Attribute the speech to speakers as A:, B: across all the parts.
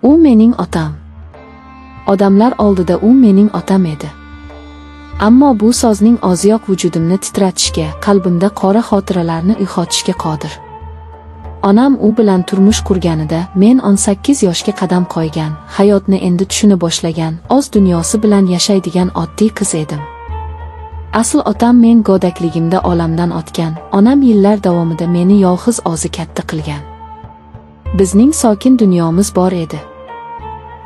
A: U mening otam. Odamlar oldida u mening otam edi. Ammo bu sozning o'ziyoq vujudimni titratishga, qalbimda qora xotiralarni uyg'otishga qodir. Onam u bilan turmush qurganida men 18 yoshga qadam qo'ygan, hayotni endi tushuna boshlagan, o'z dunyosi bilan yashaydigan oddiy qiz edim. Asl otam men go'dakligimda olamdan o'tgan, onam yillar davomida meni yolg'iz o'zi katta qilgan. Bizning sokin dunyomiz bor edi.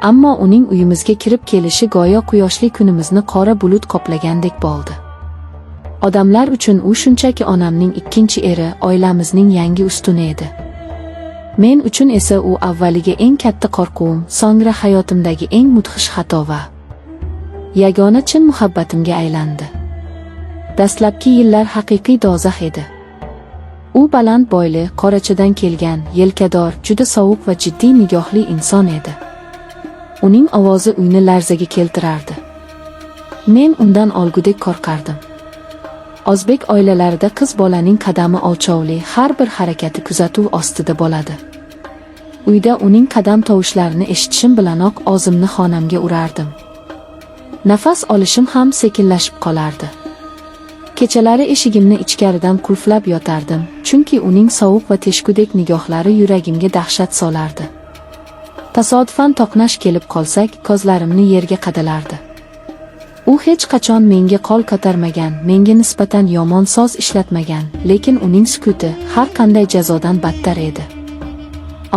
A: Ammo uning uyimizga kirib kelishi go'yo quyoshli kunimizni qora bulut qoplagandek bo'ldi. Odamlar uchun u shunchaki onamning ikkinchi eri, oilamizning yangi ustuni edi. Men uchun esa u avvaliga eng katta qo'rquvim, so'ngra hayotimdagi eng mudhish xato va yagona chin muhabbatimga aylandi. Dastlabki yillar haqiqiy do'zax edi. U baland bo'yli, qorachadan kelgan, yelkador, juda sovuq va jiddiy nigohli inson edi. Uning ovozi uyni larzaga keltirardi. Men undan o'lgudek qo'rqardim. O'zbek oilalarida qiz bolaning qadami o'lchovli, har bir harakati kuzatuv ostida bo'ladi. Uyda uning qadam tovushlarini eshitishim bilanoq o'zimni xonamga urardim. Nafas olishim ham sekinlashib qolardi. Kechalari eshigimni ichkaridan qulflab yotardim, chunki uning sovuq va teshkudek nigohlari yuragimga dahshat solardi. Tasodifan to'qnash kelib qolsak, ko'zlarimni yerga qadalardi. U hech qachon menga qo'l ko'tarmagan, menga nisbatan yomon so'z ishlatmagan, lekin uning sukuti har qanday jazodan battar edi.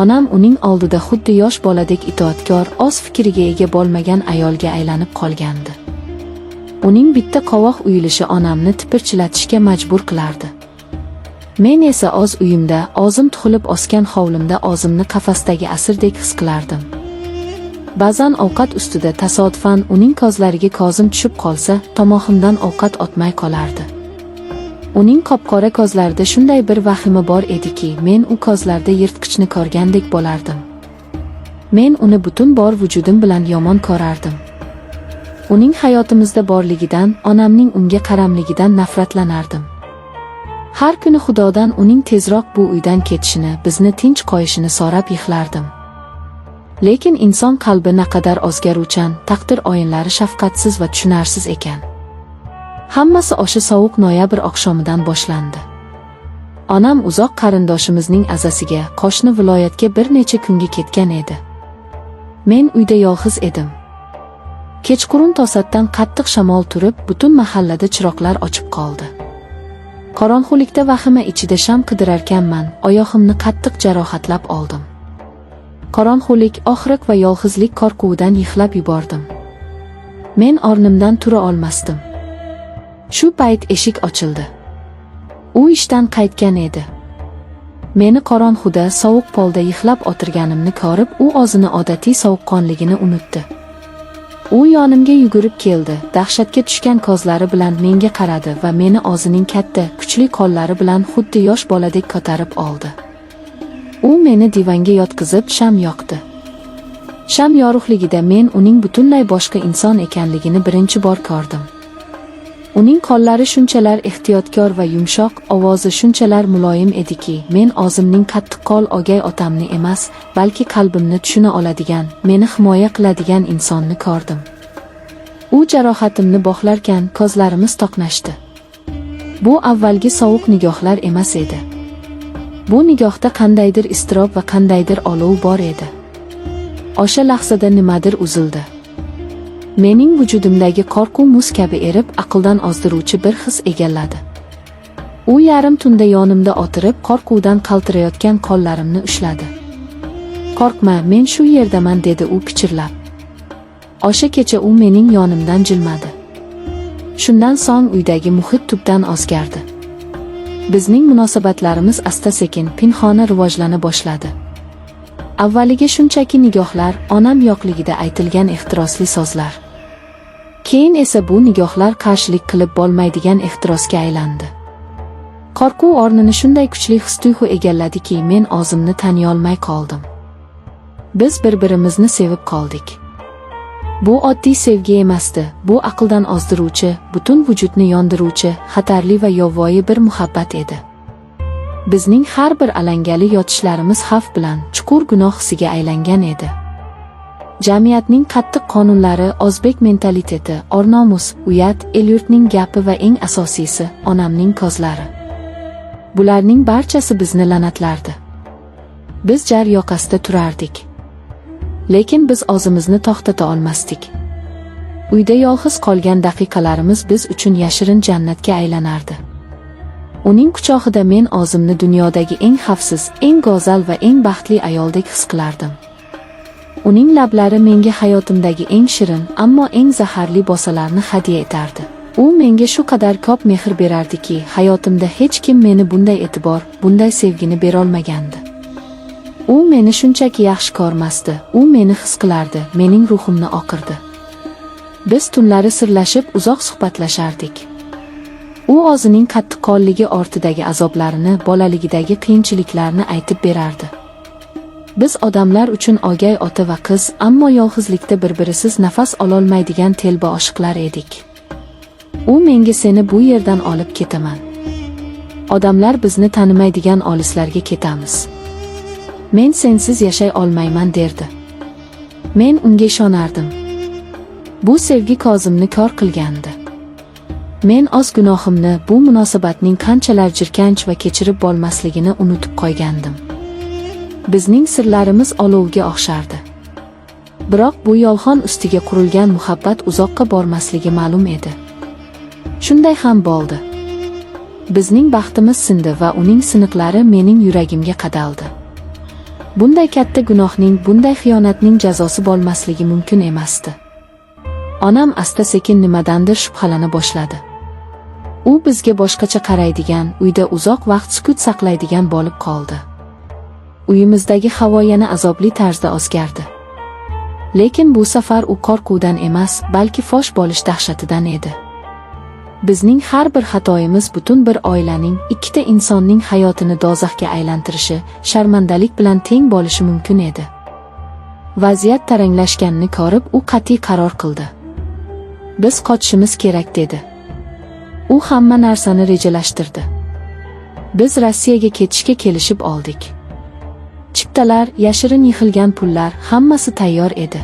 A: Onam uning oldida xuddi yosh boladek itoatkor, o'z fikriga ega bo'lmagan ayolga aylanib qolgandi. Uning bitta qovoq uyilishi onamni tipirchilatishga majbur qilardi. Men esa o'z uyimda, o'zim tug'ilib o'sgan hovlimda o'zimni qafasdagi asirdek his qilardim. Ba'zan ovqat ustida tasodifan uning ko'zlariga ko'zim tushib qolsa, tomog'imdan ovqat o'tmay qolardi. Uning qop-qora ko'zlarida shunday bir vahima bor ediki, men u ko'zlarda yirtqichni ko'rgandek bo'lardim. Men uni butun bor vujudim bilan yomon ko'rardim. Uning hayotimizda borligidan, onamning unga qaramligidan nafratlanardim. Har kuni Xudodan uning tezroq bu uydan ketishini, bizni tinch qo'yishini so'rab yig'lardim. Lekin inson qalbi naqadar o'zgaruvchan, taqdir o'yinlari shafqatsiz va tushunarsiz ekan. Hammasi o'sha sovuq noyabr oqshomidan boshlandi. Onam uzoq qarindoshimizning azasiga, qo'shni viloyatga bir necha kunga ketgan edi. Men uyda yolg'iz edim. Kechqurun to'satdan qattiq shamol turib, butun mahallada chiroqlar ochib qoldi. Qorong'ulikda vahima ichida sham qidirarkanman, oyog'imni qattiq jarohatlab oldim. Qorong'ulik, og'riq va yolg'izlik qo'rquvidan yig'lab yubordim. Men o'rnimdan tura olmasdim. Shu payt eshik ochildi. U ishdan qaytgan edi. Meni qorong'uda, sovuq polda yig'lab o'tirganimni ko'rib, u o'zini odatiy sovuqqonligini unutdi. U yonimga yugurib keldi, dahshatga tushgan ko'zlari bilan menga qaradi va meni o'zining katta, kuchli qo'llari bilan xuddi yosh boladek ko'tarib oldi. U meni divanga yotqizib sham yoqdi. Sham yorug'ligida men uning butunlay boshqa inson ekanligini birinchi bor ko'rdim. Uning qo'llari shunchalar ehtiyotkor va yumshoq, ovozi shunchalar muloyim ediki, men o'zimning qattiqqo'l o'gay otamni emas, balki qalbimni tushuna oladigan, meni himoya qiladigan insonni ko'rdim. U jarohatimni bog'larkan, ko'zlarimiz to'qnashdi. Bu avvalgi sovuq nigohlar emas edi. Bu nigohda qandaydir iztirob va qandaydir olov bor edi. O'sha lahzada nimadir uzildi. Mening vujudimdagi qo'rquv muz kabi erib, aqldan ozdiruvchi bir his egalladi. U yarim tunda yonimda o'tirib, qo'rquvdan qaltirayotgan qo'llarimni ushladi. "Qo'rqma, men shu yerdaman", dedi u pichirlab. O'sha kecha u mening yonimdan jilmadi. Shundan so'ng uydagi muhit tubdan o'zgardi. Bizning munosabatlarimiz asta-sekin, pinhona rivojlana boshladi. Avvaliga shunchaki nigohlar, onam yo'qligida aytilgan ehtirosli so'zlar. Keyin esa bu nigohlar qarshilik qilib bo'lmaydigan ehtirosga aylandi. Qo'rquv o'rnini shunday kuchli his-tuyg'u egalladiki, men o'zimni taniy olmay qoldim. Biz bir-birimizni sevib qoldik. Bu oddiy sevgi emasdi, bu aqldan ozdiruvchi, butun vujudni yondiruvchi, xatarli va yovvoyi bir muhabbat edi. Bizning har bir alangali yotishlarimiz xavf bilan, chuqur gunoh hissiga aylangan edi. Jamiyatning qattiq qonunlari, o'zbek mentaliteti, or-nomus, uyat, el-yurtning gapi va eng asosiysi, onamning ko'zlari. Bularning barchasi bizni la'natlardi. Biz jar yoqasida turardik. Lekin biz o'zimizni to'xtata olmasdik. Uyda yolg'iz qolgan daqiqalarimiz biz uchun yashirin jannatga aylanardi. Uning quchog'ida men o'zimni dunyodagi eng xavfsiz, eng go'zal va eng baxtli ayoldek his qilardim. Uning lablari menga hayotimdagi eng shirin, ammo eng zaharli bo'salarni hadya etardi. U menga shu qadar ko'p mehr berardiki, hayotimda hech kim meni bunday e'tibor, bunday sevgini berolmagandi. U meni shunchaki yaxshi ko'rmasdi, u meni his qilardi, mening ruhimni oqirdi. Biz tunlari sirlashib uzoq suhbatlashardik. U o'zining qattiqqo'lligi ortidagi azoblarini, bolaligidagi qiyinchiliklarni aytib berardi. Biz odamlar uchun o'gay ota va qiz, ammo yolg'izlikda bir-birisiz nafas ololmaydigan telba oshiqlar edik. U menga seni bu yerdan olib ketaman. Odamlar bizni tanimaydigan olislarga ketamiz. Men sensiz yashay olmayman derdi. Men unga ishonardim. Bu sevgi ko'zimni ko'r qilgandi. Men o'z gunohimni, bu munosabatning qanchalar jirkanch va kechirib bo'lmasligini unutib qo'ygandim. Bizning sirlarimiz olovga o'xshardi. Biroq bu yolg'on ustiga qurilgan muhabbat uzoqqa bormasligi ma'lum edi. Shunday ham bo'ldi. Bizning baxtimiz sindi va uning siniqlari mening yuragimga qadaldi. Bunday katta gunohning, bunday xiyonatning jazosi bo'lmasligi mumkin emasdi. Onam asta-sekin nimadandir shubhalana boshladi. U bizga boshqacha qaraydigan, uyda uzoq vaqt sukut saqlaydigan bo'lib qoldi. Uyimizdagi havo yana azobli tarzda o'zgardi. Lekin bu safar u qo'rquvdan emas, balki fosh bo'lish dahshatidan edi. Bizning har bir xatoyimiz butun bir oilaning, ikkita insonning hayotini do'zaxga aylantirishi, sharmandalik bilan teng bo'lishi mumkin edi. Vaziyat taranglashganini ko'rib, u qat'iy qaror qildi. Biz qochishimiz kerak dedi. U hamma narsani rejalashtirdi. Biz Rossiyaga ketishga kelishib oldik. Chiptalar, yashirin yig'ilgan pullar, hammasi tayyor edi.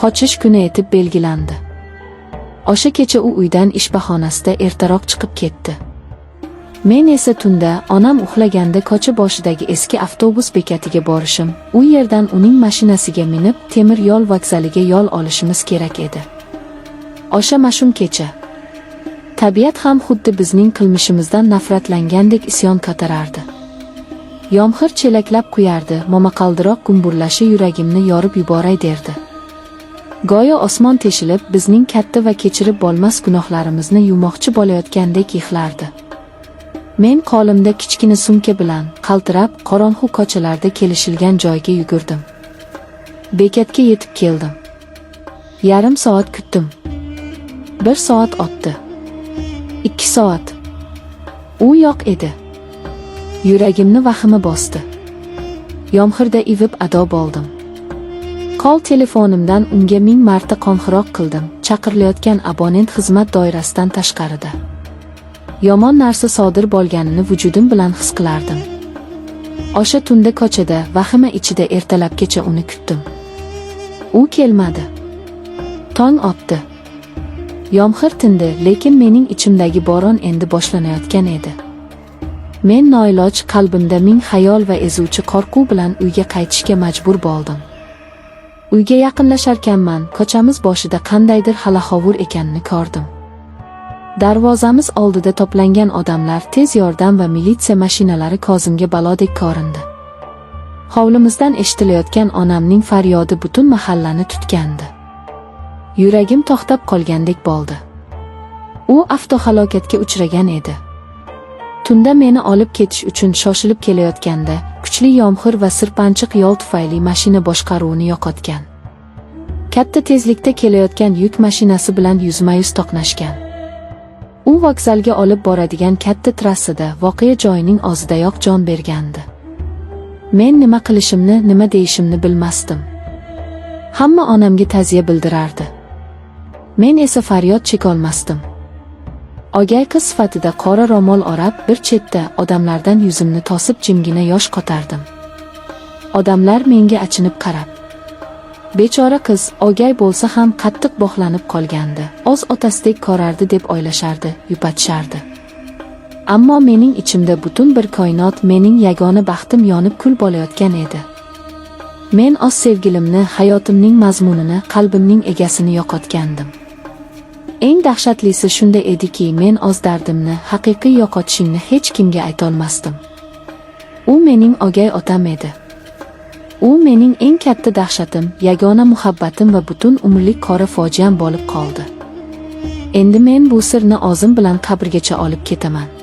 A: Qochish kuni etib belgilandi. O'sha kecha u uydan ish bahonasida ertaroq chiqib ketdi. Men esa tunda, onam uxlaganda ko'cha boshidagi eski avtobus bekatiga borishim, u yerdan uning mashinasiga minib, temir yo'l vokzaliga yo'l olishimiz kerak edi. O'sha mash'um kecha. Tabiat ham xuddi bizning qilmishimizdan nafratlangandek isyon ko'tarardi. Yomg'ir chelaklab quyardi, momaqaldiroq gumburlashi yuragimni yorib yuboray derdi. Go'yo osmon teshilib, bizning katta va kechirib bo'lmas gunohlarimizni yumoqchi bo'layotgandek yig'lardi. Men qo'limda kichkina sumka bilan, qaltirab, qorong'u ko'chalarda kelishilgan joyga yugurdim. Bekatga yetib keldim. Yarim soat kutdim. 1 soat o'tdi. 2 soat. U yo'q edi. Yuragimni vahima bosdi. Yomg'irda ivib ado bo'ldim. Qo'l telefonimdan unga 1000 marta qo'ng'iroq qildim, chaqirilayotgan abonent xizmat doirasidan tashqarida. Yomon narsa sodir bo'lganini vujudim bilan his qilardim. O'sha tunda ko'chada, vahima ichida ertalabgacha uni kutdim. U kelmadi. Tong otdi. Yomg'ir tindi, lekin mening ichimdagi bo'ron endi boshlanayotgan edi. Men noiloj qalbimda ming xayol va ezuvchi qo'rquv bilan uyga qaytishga majbur bo'ldim. Uyga yaqinlasharkanman, ko'chamiz boshida qandaydir halahovur ekanini ko'rdim. Darvozamiz oldida to'plangan odamlar, tez yordam va militsiya mashinalari ko'zimga balodek ko'rindi. Hovlimizdan eshitilayotgan onamning faryodi butun mahallani tutgandi. Yuragim to'xtab qolgandek bo'ldi. U avtohalokatga uchragan edi. Tunda meni olib ketish uchun shoshilib kelayotganda, kuchli yomg'ir va sirpanchiq yo'l tufayli mashina boshqaruvini yo'qotgan. Katta tezlikda kelayotgan yuk mashinasi bilan yuzma-yuz to'qnashgan. U vokzalga olib boradigan katta trassada, voqea joyining o'zidayoq jon bergandi. Men nima qilishimni, nima deyishimni bilmasdim. Hamma onamga ta'ziya bildirardi. Men esa faryod chekolmasdim. O'gay qiz sifatida qora ro'mol o'rab, bir chetda odamlardan yuzimni tosib jimgina yosh qotardim. Odamlar menga achinib qarab, Bechora qiz o'gay bo'lsa ham qattiq bog'lanib qolgandi. O'z otasidek ko'rardi deb o'ylashardi, yupatishardi. Ammo mening ichimda butun bir koinot, mening yagona baxtim yonib kul bo'layotgan edi. Men o'z sevgilimni, hayotimning mazmunini, qalbimning egasini yo'qotgandim. Eng dahshatlisi shunda ediki, men o'z dardimni, haqiqiy yo'qotishimni hech kimga aytolmasdim. U mening o'gay otam edi. U mening eng katta dahshatim, yagona muhabbatim va butun umrlik qora fojiam bo'lib qoldi. Endi men bu sirni o'zim bilan qabrgacha olib ketaman.